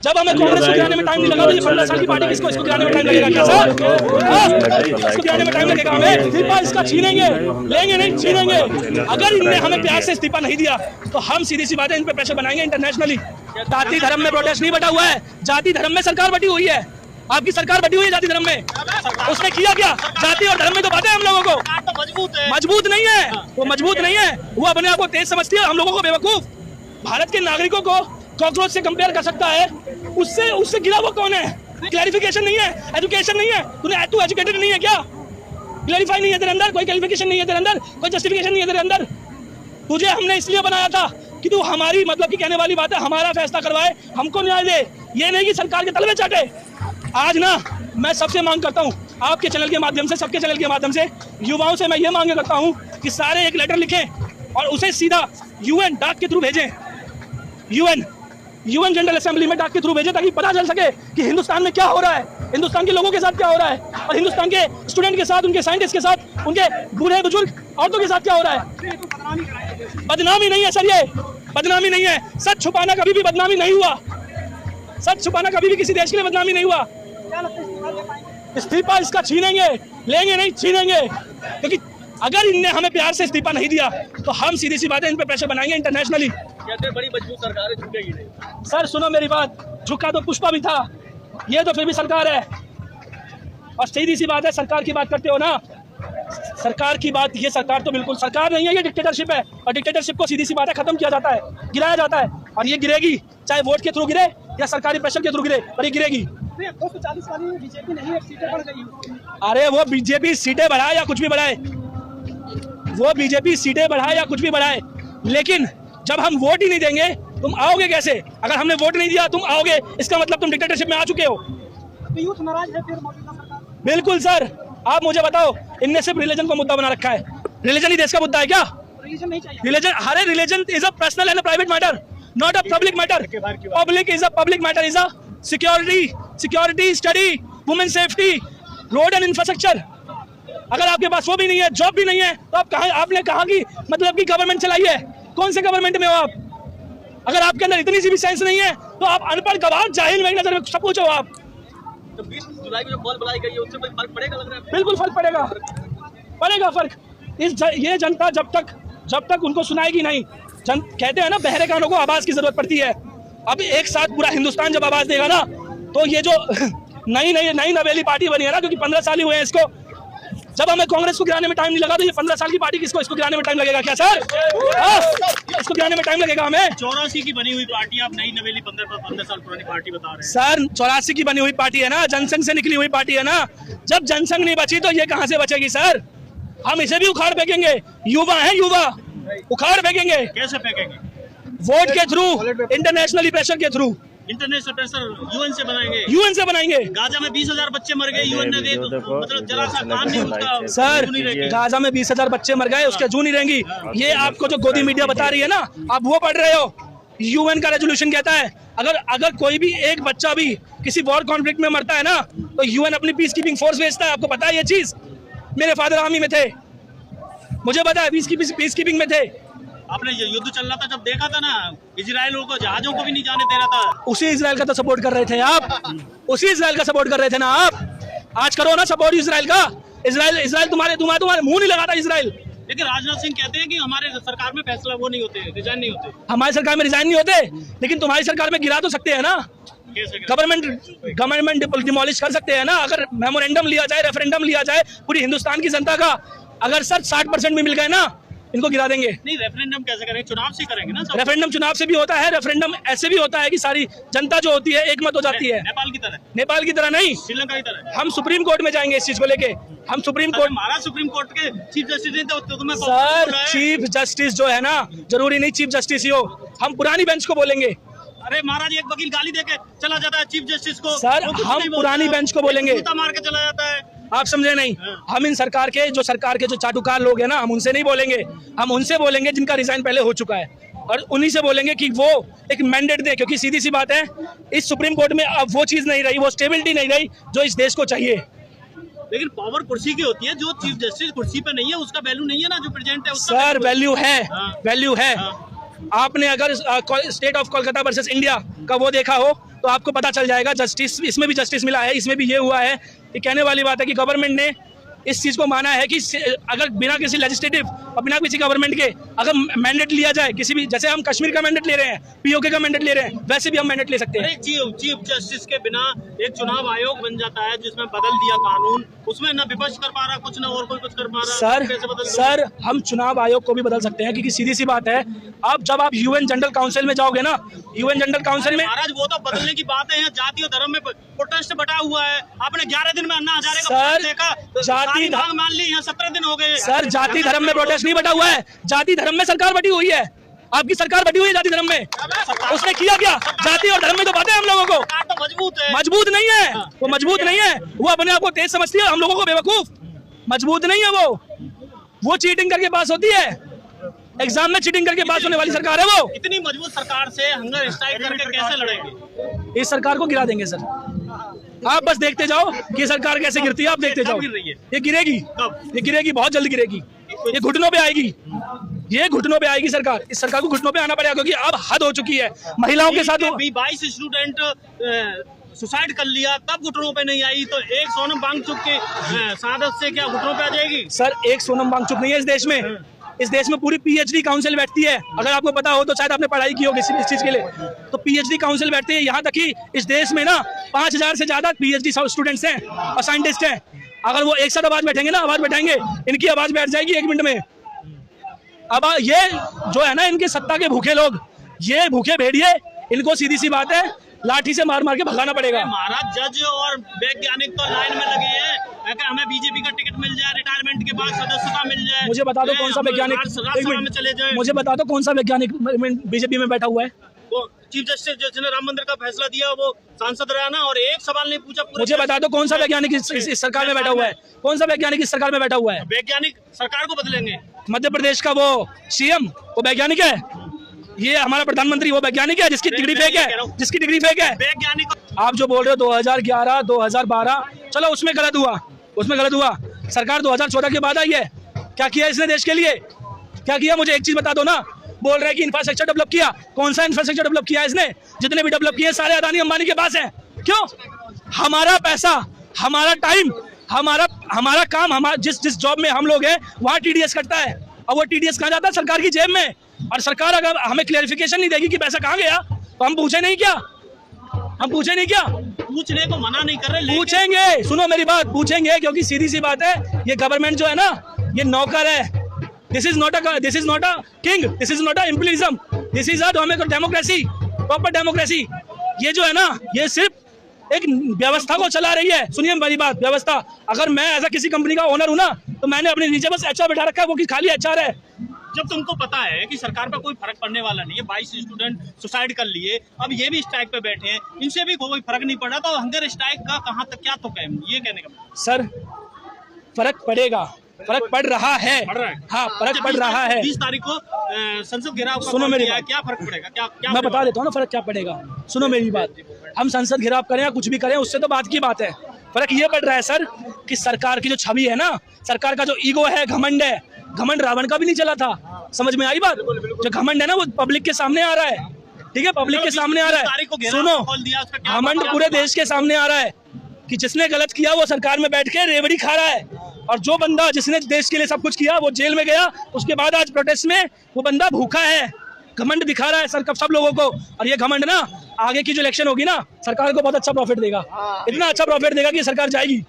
जब हमें कांग्रेस को गिराने में टाइम नहीं लगा तो ये 15 साल की पार्टी किसको इसको गिराने में टाइम लगेगा क्या सर? इसको गिराने में टाइम लगेगा हमें? इस्तीफा इसका छीनेंगे, लेंगे नहीं, छीनेंगे। अगर इनने हमें प्यार से इस्तीफा नहीं दिया तो हम सीधी सी बात है इन पे प्रेशर बनाएंगे इंटरनेशनली। जाति धर्म में प्रोटेस्ट नहीं बटा हुआ है, जाति धर्म में सरकार बटी हुई है। आपकी सरकार बटी हुई है जाति धर्म में। उसने किया क्या? जाति और धर्म में तो बातें हम लोगों को मजबूत नहीं है, वो मजबूत नहीं है, वो अपने आप को तेज समझती है, हम लोगों को बेवकूफ। भारत के नागरिकों को कॉकरोच से कंपेयर कर सकता है, उससे गिरा वो कौन है? क्लैरिफिकेशन नहीं है, एजुकेशन नहीं है, तू एजुकेटेड नहीं है क्या? क्लैरिफाई नहीं है तेरे अंदर, कोई क्लैरिफिकेशन नहीं है तेरे अंदर, कोई जस्टिफिकेशन नहीं है तेरे अंदर। तुझे हमने इसलिए बनाया था कि तू हमारी मतलब की कहने वाली बात है, हमारा फैसला करवाए, हमको न्याय दे, ये नहीं कि सरकार के तलवे चाटे। आज ना मैं सबसे मांग करता हूँ, आपके चैनल के माध्यम से, सबके चैनल के माध्यम से युवाओं से मैं ये मांग करता हूँ कि सारे एक लेटर लिखें और उसे सीधा यूएन डाक के थ्रू भेजें, यूएन जनरल असेंबली में डाक के थ्रू भेजें, ताकि पता चल सके कि हिंदुस्तान में क्या हो रहा है, हिंदुस्तान के लोगों के साथ क्या हो रहा है, और हिंदुस्तान के स्टूडेंट के साथ, उनके साइंटिस्ट के साथ, उनके बूढ़े बुजुर्ग औरतों के साथ क्या हो रहा है। बदनामी नहीं है सर, ये बदनामी नहीं है। सच छुपाना कभी भी बदनामी नहीं हुआ, सच छुपाना कभी भी किसी देश के लिए बदनामी नहीं हुआ। इस्तीफा इसका छीनेंगे, लेंगे नहीं, छीनेंगे। क्योंकि अगर इनने हमें प्यार से इस्तीफा नहीं दिया तो हम सीधी सी बात है इन पे प्रेशर बनाएंगे इंटरनेशनली। कहते हैं बड़ी मजबूत सरकार है, झुकेगी नहीं। सर सुनो मेरी बात, झुका तो पुष्पा भी था, ये तो फिर भी सरकार है। और सीधी सी बात है, सरकार की बात करते हो ना, सरकार की बात, ये सरकार तो बिल्कुल सरकार नहीं है, ये डिक्टेटरशिप है। और डिक्टेटरशिप को सीधी सी बात है खत्म किया जाता है, गिराया जाता है, और ये गिरेगी, चाहे वोट के थ्रू गिरे या सरकारी प्रेशर के थ्रू गिरे, पर ये गिरेगी। 240 वाली बीजेपी नहीं है, सीटें बढ़ गई। अरे वो बीजेपी सीटें बढ़ाए या कुछ भी बढ़ाए, वो बीजेपी सीटें बढ़ाए या कुछ भी बढ़ाए, लेकिन जब हम वोट ही नहीं देंगे तुम आओगे कैसे? अगर हमने वोट नहीं दिया तुम आओगे, इसका मतलब तुम डिक्टेटरशिप में आ चुके हो। तो यूथ नाराज है फिर मौजूदा सरकार? बिल्कुल सर, आप मुझे बताओ, इनने सिर्फ रिलीजन को मुद्दा बना रखा है। रिलीजन ही देश का मुद्दा है क्या? रिलीजन नहीं चाहिए। Religion, Hare religion is a personal and private matter, not a public matter. Public is a public matter, is a security, study, women safety, road and infrastructure. अगर आपके पास वो भी नहीं है, जॉब भी नहीं है, तो आप कहा, आपने कहा कि मतलब की गवर्नमेंट चलाई है? कौन से गवर्नमेंट में हो आप? अगर आपके अंदर इतनी सी भी सेंस नहीं है तो आप अनपढ़ गवार जाहिल में नजर में सब कुछ हो आप। तो 20 जुलाई को जो कॉल बुलाई गई है उससे कोई फर्क पड़ेगा लग रहा है? बिल्कुल फर्क पड़ेगा फर्क। ये जनता जब तक उनको सुनाएगी नहीं, कहते हैं ना बहरे कानों को आवाज की जरूरत पड़ती है। अब एक साथ पूरा हिंदुस्तान जब आवाज देगा ना, तो ये जो नई नवेली पार्टी बनी है ना, क्योंकि 15 साल ही हुए हैं इसको, जब हमें कांग्रेस को गिराने में टाइम नहीं लगा तो ये 15 साल की पार्टी किसको इसको गिराने में टाइम लगेगा क्या सर? इसको गिराने में टाइम लगेगा हमें। 84 की बनी हुई पार्टी, आप नई नवेली 15 साल पुरानी पार्टी बता रहे हैं। सर 84 की बनी हुई पार्टी है ना, जनसंघ से निकली हुई पार्टी है ना। जब जनसंघ नहीं बची तो ये कहां से बचेगी सर? हम इसे भी उखाड़ फेंकेंगे, युवा है, युवा उखाड़ फेंकेंगे। कैसे फेंकेंगे? वोट के थ्रू, इंटरनेशनली प्रेशर के थ्रू। इंटरनेशनल प्रेशर यूएन से बनाएंगे। गाजा में 20,000 बच्चे मर गए, यूएन ने मतलब जरा सा काम नहीं होता सर। गाजा में 20,000 बच्चे मर गए, उसके जू नहीं रहेंगी। ये आपको जो गोदी मीडिया बता रही है ना, आप वो पढ़ रहे हो। यूएन का रेजोल्यूशन कहता है अगर कोई भी एक बच्चा भी किसी वॉर कॉन्फ्लिक्ट में मरता है ना, तो यूएन अपनी पीस कीपिंग फोर्स भेजता है। आपको पता है ये चीज? मेरे फादर आर्मी में थे, मुझे पता है, पीस कीपिंग में थे। आपने युद्ध चल रहा था जब देखा था ना, इजराइल को, जहाजों को भी नहीं जाने दे रहा था। उसी इजराइल का तो सपोर्ट कर रहे थे आप, उसी इजराइल का सपोर्ट कर रहे थे ना आप। आज करो ना सपोर्ट इजराइल का। इजराइल तुम्हारे मुंह नहीं लगाता इजराइल। लेकिन राजनाथ सिंह कहते हैं कि हमारे सरकार में फैसला वो नहीं होते, रिजाइन नहीं होते। हमारी सरकार में रिजाइन नहीं होते, लेकिन तुम्हारी सरकार में गिरा तो सकते हैं ना। गवर्नमेंट डिमोलिश कर सकते हैं ना। अगर मेमोरेंडम लिया जाए, रेफरेंडम लिया जाए पूरी हिंदुस्तान की जनता का, अगर सर 60% भी मिल गए ना, इनको गिरा देंगे। नहीं, रेफरेंडम कैसे करेंगे? चुनाव से करेंगे ना। रेफरेंडम चुनाव से भी होता है, रेफरेंडम ऐसे भी होता है कि सारी जनता जो होती है एक मत हो जाती है। नेपाल की तरह नहीं, श्रीलंका की तरह। हम सुप्रीम कोर्ट में जाएंगे इस चीज को लेके। हम सुप्रीम कोर्ट, हमारा सुप्रीम कोर्ट के चीफ जस्टिस नहीं तो तुम्हें सर चीफ जस्टिस जो है ना, जरूरी नहीं चीफ जस्टिस ही हो, हम पुरानी बेंच को बोलेंगे। अरे महाराज, एक वकील गाली देके चला जाता है चीफ जस्टिस को। सर हम पुरानी बेंच को बोलेंगे, मार के चला जाता है। आप समझे नहीं? हम इन सरकार के जो चाटुकार लोग हैं ना, हम उनसे नहीं बोलेंगे। हम उनसे बोलेंगे जिनका रिजाइन पहले हो चुका है, और उन्हीं से बोलेंगे कि वो एक मैंडेट दे। क्योंकि सीधी सी बात है, इस सुप्रीम कोर्ट में अब वो चीज नहीं रही, वो स्टेबिलिटी नहीं रही जो इस देश को चाहिए। लेकिन पावर कुर्सी की होती है, जो चीफ जस्टिस कुर्सी पे नहीं है उसका वैल्यू नहीं है ना, जो प्रेजेंट है उसका सर वैल्यू है, वैल्यू है। आपने अगर state of Kolkata versus India का वो देखा हो तो आपको पता चल जाएगा। जस्टिस, इसमें भी जस्टिस मिला है, इसमें भी ये हुआ है। ये कहने वाली बात है कि गवर्नमेंट ने इस चीज़ को माना है कि अगर बिना किसी लेजिस्लेटिव और बिना किसी गवर्नमेंट के अगर मैंडेट लिया जाए, किसी भी, जैसे हम कश्मीर का मैंडेट ले रहे हैं, पीओके का मैंडेट ले रहे हैं, वैसे भी हम मैंडेट ले सकते हैं। चीफ जस्टिस के बिना एक चुनाव आयोग बन जाता है जिसमें बदल दिया कानून, उसमें ना विपक्ष कर पा रहा कुछ, ना और कोई कुछ कर पा रहा। सर हम चुनाव आयोग को भी बदल सकते हैं, क्योंकि सीधी सी बात है, अब जब आप यूएन जनरल काउंसिल में जाओगे ना, यूएन जनरल काउंसिल में महाराज वो तो बदलने की बात है, जाति और धर्म में प्रोटेस्ट बटा हुआ है। आपने 11 दिन में अन्ना हजारे का देखा, जाति भाग मान ली, यहाँ 17 दिन हो गए। सर जाति धर्म में प्रोटेस्ट नहीं बटा हुआ है, जाति धर्म में सरकार बटी हुई है। आपकी सरकार बटी हुई है जाति धर्म में। उसने किया क्या? जाति और धर्म में तो बातें हम लोगों को तो मजबूत है, मजबूत नहीं है वो, मजबूत नहीं है वो, अपने आप को तेज समझती है, हम लोगों को बेवकूफ। मजबूत नहीं है वो चीटिंग करके पास होती है, एग्जाम में चीटिंग करके पास होने वाली सरकार है वो। इतनी मजबूत सरकार से हंगर स्ट्राइक करके कैसे लड़ेंगे? इस सरकार को गिरा देंगे सर, आप बस देखते जाओ कि सरकार कैसे गिरती है, आप देखते जाओ। ये गिरेगी, ये गिरेगी, बहुत जल्द गिरेगी, ये घुटनों पे आएगी, ये घुटनों पे आएगी सरकार। इस सरकार को घुटनों पे आना पड़ेगा, क्योंकि अब हद हो चुकी है महिलाओं के साथ। 22 स्टूडेंट सुसाइड कर लिया, तब घुटनों पे नहीं आई, तो एक सोनम वांगचुक के सादत से क्या घुटनों पे आ जाएगी? सर एक सोनम वांगचुक नहीं है इस देश में, इस देश में पूरी पीएचडी काउंसिल बैठती है। अगर आपको पता हो तो शायद आपने पढ़ाई की होगी इस चीज के लिए, तो पीएचडी काउंसिल बैठती है। यहाँ तक कि इस देश में ना 5000 से ज्यादा पीएचडी स्टूडेंट्स हैं और साइंटिस्ट हैं। अगर वो एक साथ आवाज बैठेंगे ना, आवाज बैठाएंगे, इनकी आवाज बैठ जाएगी 1 मिनट में। अब ये जो है ना इनके सत्ता के भूखे लोग, ये भूखे भेड़िए, इनको सीधी सी बात है लाठी से मार मार के भगाना पड़ेगा। महाराज जज और वैज्ञानिक तो लाइन में लगे हैं, हमें बीजेपी का टिकट मिल जाए, रिटायरमेंट के बाद सदस्यता मिल जाए। मुझे बता दो कौन सा वैज्ञानिक, चले जाए, मुझे बता दो कौन सा वैज्ञानिक बीजेपी में बैठा हुआ है? वो चीफ जस्टिस जिसने राम मंदिर का फैसला दिया वो सांसद रहा ना, और एक सवाल नहीं पूछा। मुझे बता दो कौन सा वैज्ञानिक इस सरकार में बैठा हुआ है? कौन सा वैज्ञानिक इस सरकार में बैठा हुआ है? वैज्ञानिक सरकार को बदलेंगे। मध्य प्रदेश का वो सीएम वो वैज्ञानिक है, ये हमारा प्रधानमंत्री वो वैज्ञानिक है जिसकी डिग्री फेक है, जिसकी डिग्री फेक है। वैज्ञानिक आप जो बोल रहे हो 2011 2012, चलो उसमें गलत हुआ, उसमें गलत हुआ। सरकार 2014 के बाद आई है, क्या किया इसने देश के लिए? क्या किया? मुझे एक चीज बता दो ना। बोल रहे हैं कि इंफ्रास्ट्रक्चर डेवलप किया, कौन सा इंफ्रास्ट्रक्चर डेवलप किया इसने? जितने भी डेवलप किए सारे अदानी अंबानी के पास है। क्यों? हमारा पैसा, हमारा टाइम, हमारा काम, जिस जॉब में हम लोग हैं वहाँ टीडीएस कटता है, और वो टीडीएस कहाँ जाता है? सरकार की जेब में। और सरकार अगर हमें क्लैरिफिकेशन नहीं देगी कि पैसा कहाँ गया, तो हम पूछे नहीं क्या? हम पूछे नहीं क्या? पूछने को मना नहीं कर रहे, पूछेंगे। सुनो मेरी बात, पूछेंगे, क्योंकि सीधी सी बात है, ये गवर्नमेंट जो है ना, ये नौकर है। This is not a king, this is not a imperialism, this is a democracy, proper democracy. ये जो है ना, ये सिर्फ एक व्यवस्था को चला रही है। सुनिए मेरी बात, व्यवस्था। अगर मैं ऐसा किसी कंपनी का ओनर हूं ना, तो मैंने अपने नीचे बस एचआर बैठा रखा है, वो कि खाली एचआर है। जब तुमको पता है कि सरकार पर कोई फर्क पड़ने वाला नहीं है, 22 स्टूडेंट सुसाइड कर लिए, अब ये भी स्ट्राइक पे बैठे हैं, इनसे भी कोई फर्क नहीं पड़ा, तो हंगर स्ट्राइक का कहाँ तक क्या तुक है? ये कहने का सर फर्क पड़ेगा, फर्क पड़ रहा है, हाँ फर्क पड़ रहा है। 20 तारीख को संसद घेराव, सुनो मेरी बात, क्या फर्क पड़ेगा? क्या मैं बता देता हूँ ना फर्क क्या पड़ेगा। सुनो मेरी बात, हम संसद घेराव करें या कुछ भी करें, उससे तो बात की बात है। फर्क ये पड़ रहा है सर कि सरकार की जो छवि है ना, सरकार का जो ईगो है, घमंड है, घमंड रावण का भी नहीं चला था। समझ में आई बात? जो घमंड है ना वो पब्लिक के सामने आ रहा है, ठीक है, पब्लिक के सामने आ रहा है। सुनो, घमंड पूरे देश के सामने आ रहा है कि जिसने गलत किया वो सरकार में बैठ के रेवड़ी खा रहा है, और जो बंदा जिसने देश के लिए सब कुछ किया वो जेल में गया, उसके बाद आज प्रोटेस्ट में वो बंदा भूखा है। घमंड दिखा रहा है सर सब लोगों को, और ये घमंड ना आगे की जो इलेक्शन होगी ना, सरकार को बहुत अच्छा प्रॉफिट देगा, इतना अच्छा प्रॉफिट देगा कि सरकार जाएगी।